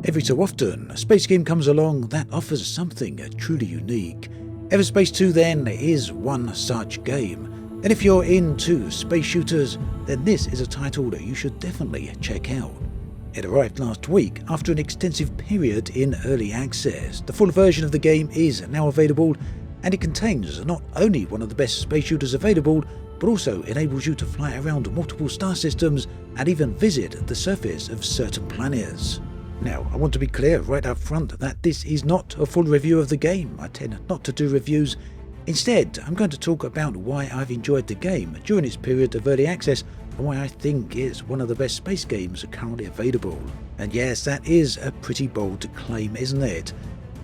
Every so often, a space game comes along that offers something truly unique. Everspace 2 then is one such game, and if you're into space shooters, then this is a title that you should definitely check out. It arrived last week after an extensive period in early access. The full version of the game is now available, and it contains not only one of the best space shooters available, but also enables you to fly around multiple star systems and even visit the surface of certain planets. Now, I want to be clear right up front that this is not a full review of the game. I tend not to do reviews. Instead, I'm going to talk about why I've enjoyed the game during its period of early access and why I think it's one of the best space games currently available. And yes, that is a pretty bold claim, isn't it?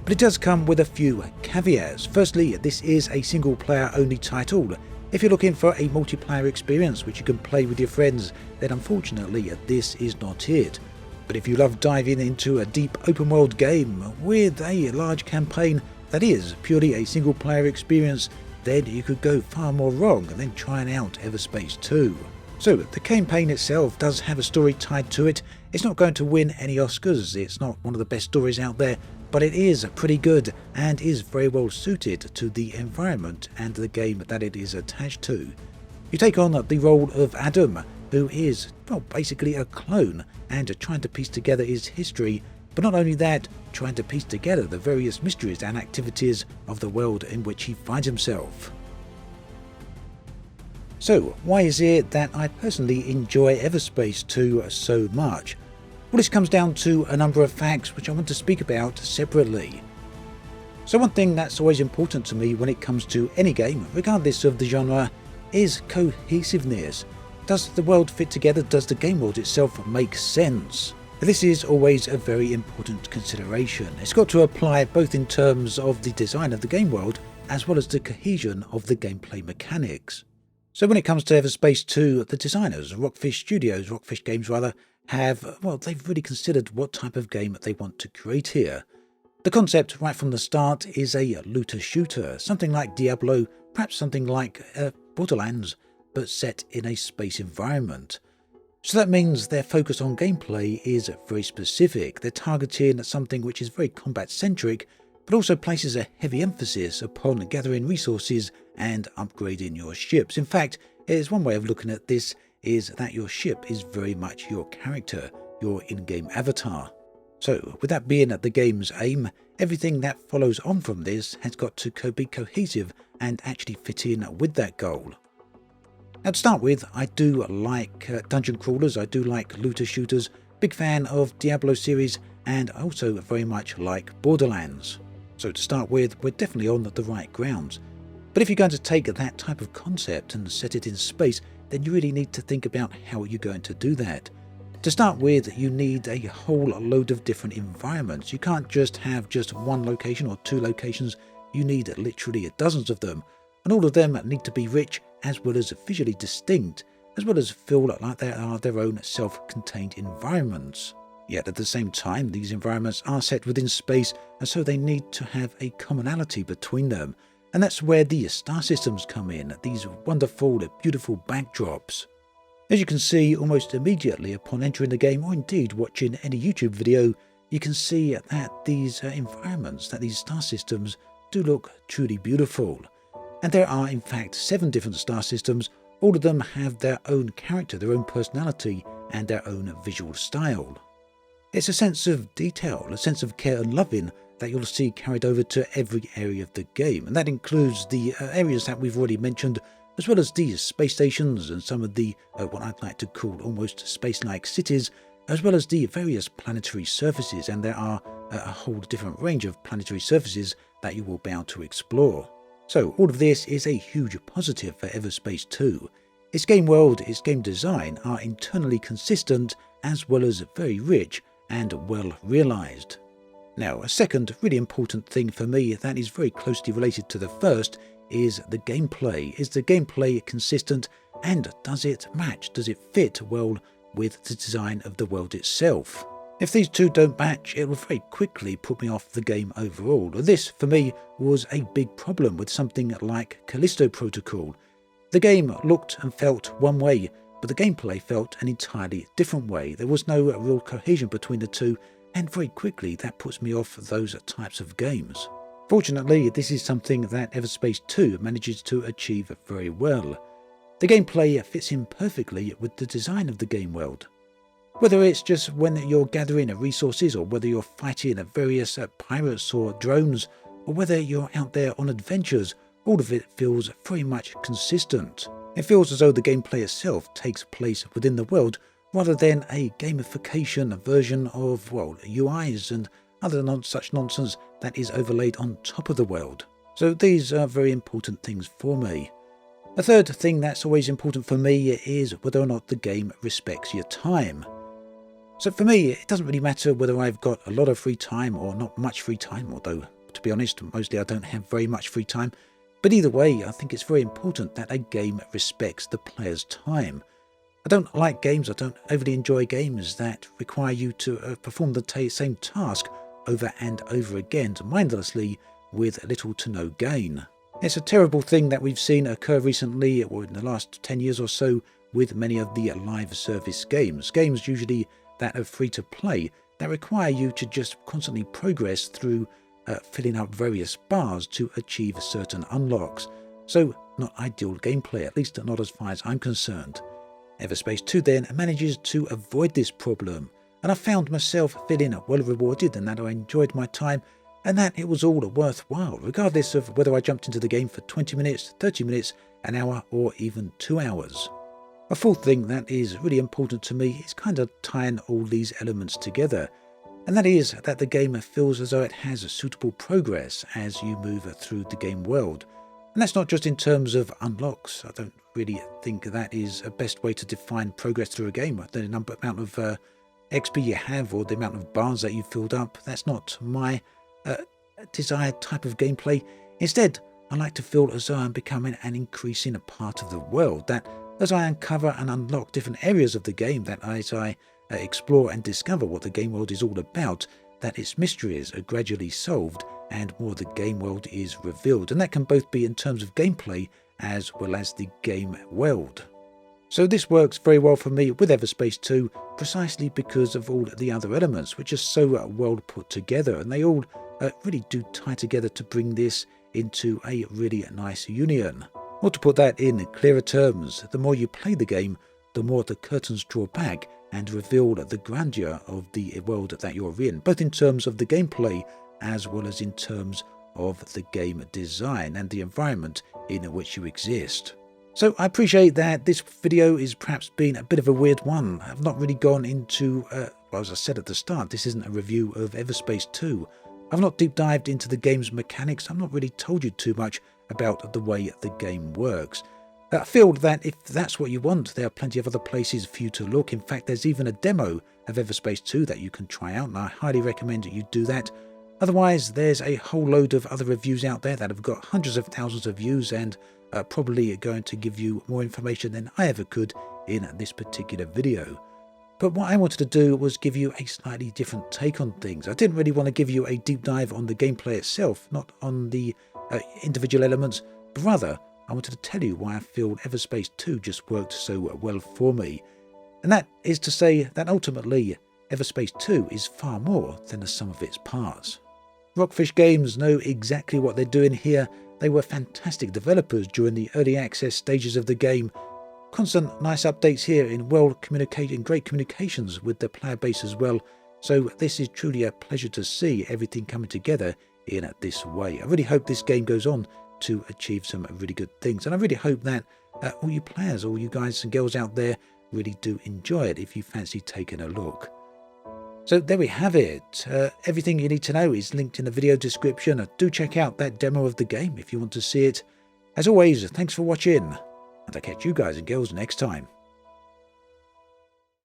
But it does come with a few caveats. Firstly, this is a single player only title. If you're looking for a multiplayer experience which you can play with your friends, then unfortunately this is not it. But if you love diving into a deep open world game with a large campaign that is purely a single player experience, then you could go far more wrong than trying out Everspace 2. So the campaign itself does have a story tied to it. It's not going to win any Oscars, it's not one of the best stories out there, but it is pretty good and is very well suited to the environment and the game that it is attached to. You take on the role of Adam, who is, well, basically a clone and trying to piece together his history, but not only that, trying to piece together the various mysteries and activities of the world in which he finds himself. So, why is it that I personally enjoy Everspace 2 so much? Well, this comes down to a number of facts which I want to speak about separately. So one thing that's always important to me when it comes to any game, regardless of the genre, is cohesiveness. Does the world fit together? Does the game world itself make sense? This is always a very important consideration. It's got to apply both in terms of the design of the game world as well as the cohesion of the gameplay mechanics. So when it comes to Everspace 2, the designers, Rockfish Games they've really considered what type of game they want to create here. The concept right from the start is a looter shooter, something like Diablo, perhaps something like Borderlands, but set in a space environment. So that means their focus on gameplay is very specific. They're targeting something which is very combat-centric, but also places a heavy emphasis upon gathering resources and upgrading your ships. In fact, there's one way of looking at this is that your ship is very much your character, your in-game avatar. So, with that being the game's aim, everything that follows on from this has got to be cohesive and actually fit in with that goal. Now to start with, I do like dungeon crawlers, I do like looter shooters, big fan of Diablo series, and also very much like Borderlands. So to start with, we're definitely on the right grounds. But if you're going to take that type of concept and set it in space, then you really need to think about how you're going to do that. To start with, you need a whole load of different environments. You can't just have just one location or two locations, you need literally dozens of them. And all of them need to be rich as well as visually distinct, as well as feel like they are their own self-contained environments. Yet at the same time, these environments are set within space, and so they need to have a commonality between them. And that's where the star systems come in, these wonderful, beautiful backdrops. As you can see, almost immediately upon entering the game, or indeed watching any YouTube video, you can see that these environments, that these star systems do look truly beautiful. And there are in fact 7 different star systems. All of them have their own character, their own personality, and their own visual style. It's a sense of detail, a sense of care and loving that you'll see carried over to every area of the game, and that includes the areas that we've already mentioned, as well as these space stations and some of the what I'd like to call almost space-like cities, as well as the various planetary surfaces, and there are a whole different range of planetary surfaces that you will be able to explore. So all of this is a huge positive for Everspace 2. Its game world, its game design are internally consistent as well as very rich and well realised. Now, a second really important thing for me that is very closely related to the first is the gameplay. Is the gameplay consistent, and does it match? Does it fit well with the design of the world itself? If these two don't match, it will very quickly put me off the game overall. This, for me, was a big problem with something like Callisto Protocol. The game looked and felt one way, but the gameplay felt an entirely different way. There was no real cohesion between the two, and very quickly that puts me off those types of games. Fortunately, this is something that Everspace 2 manages to achieve very well. The gameplay fits in perfectly with the design of the game world. Whether it's just when you're gathering resources, or whether you're fighting various pirates or drones, or whether you're out there on adventures, all of it feels very much consistent. It feels as though the gameplay itself takes place within the world, rather than a gamification version of, well, UIs and other such nonsense that is overlaid on top of the world. So these are very important things for me. A third thing that's always important for me is whether or not the game respects your time. So for me, it doesn't really matter whether I've got a lot of free time or not much free time, although, to be honest, mostly I don't have very much free time. But either way, I think it's very important that a game respects the player's time. I don't like games, I don't overly enjoy games that require you to perform the same task over and over again, mindlessly, with little to no gain. It's a terrible thing that we've seen occur recently, or in the last 10 years or so, with many of the live service games. Games usually that are free to play, that require you to just constantly progress through filling up various bars to achieve certain unlocks. So, not ideal gameplay, at least not as far as I'm concerned. Everspace 2 then manages to avoid this problem, and I found myself feeling well rewarded and that I enjoyed my time, and that it was all worthwhile, regardless of whether I jumped into the game for 20 minutes, 30 minutes, an hour, or even 2 hours. A fourth thing that is really important to me is kind of tying all these elements together, and that is that the game feels as though it has a suitable progress as you move through the game world. And that's not just in terms of unlocks. I don't really think that is a best way to define progress through a game. The amount of XP you have, or the amount of bars that you've filled up, that's not my desired type of gameplay. Instead, I like to feel as though I'm becoming an increasing part of the world, that as I uncover and unlock different areas of the game, that as I explore and discover what the game world is all about, that its mysteries are gradually solved and more of the game world is revealed. And that can both be in terms of gameplay as well as the game world. So this works very well for me with Everspace 2, precisely because of all the other elements, which are so well put together, and they all really do tie together to bring this into a really nice union. Or to put that in clearer terms, the more you play the game, the more the curtains draw back and reveal the grandeur of the world that you're in, both in terms of the gameplay as well as in terms of the game design and the environment in which you exist. So I appreciate that this video is perhaps been a bit of a weird one. I've not really gone into, well, as I said at the start, this isn't a review of Everspace 2. I've not deep dived into the game's mechanics. I've not really told you too much about the way the game works. I feel that if that's what you want, there are plenty of other places for you to look. In fact, there's even a demo of Everspace 2 that you can try out, and I highly recommend that you do that. Otherwise, there's a whole load of other reviews out there that have got hundreds of thousands of views and probably going to give you more information than I ever could in this particular video. But what I wanted to do was give you a slightly different take on things. I didn't really want to give you a deep dive on the gameplay itself, not on the individual elements, but rather I wanted to tell you why I feel Everspace 2 just worked so well for me. And that is to say that ultimately, Everspace 2 is far more than the sum of its parts. Rockfish Games know exactly what they're doing here. They were fantastic developers during the early access stages of the game. Constant nice updates here in great communications with the player base as well. So this is truly a pleasure to see everything coming together in this way. I really hope this game goes on to achieve some really good things, and I really hope that all you players, all you guys and girls out there really do enjoy it if you fancy taking a look. So there we have it. Everything you need to know is linked in the video description. Do check out that demo of the game if you want to see it. As always, thanks for watching, and I'll catch you guys and girls next time.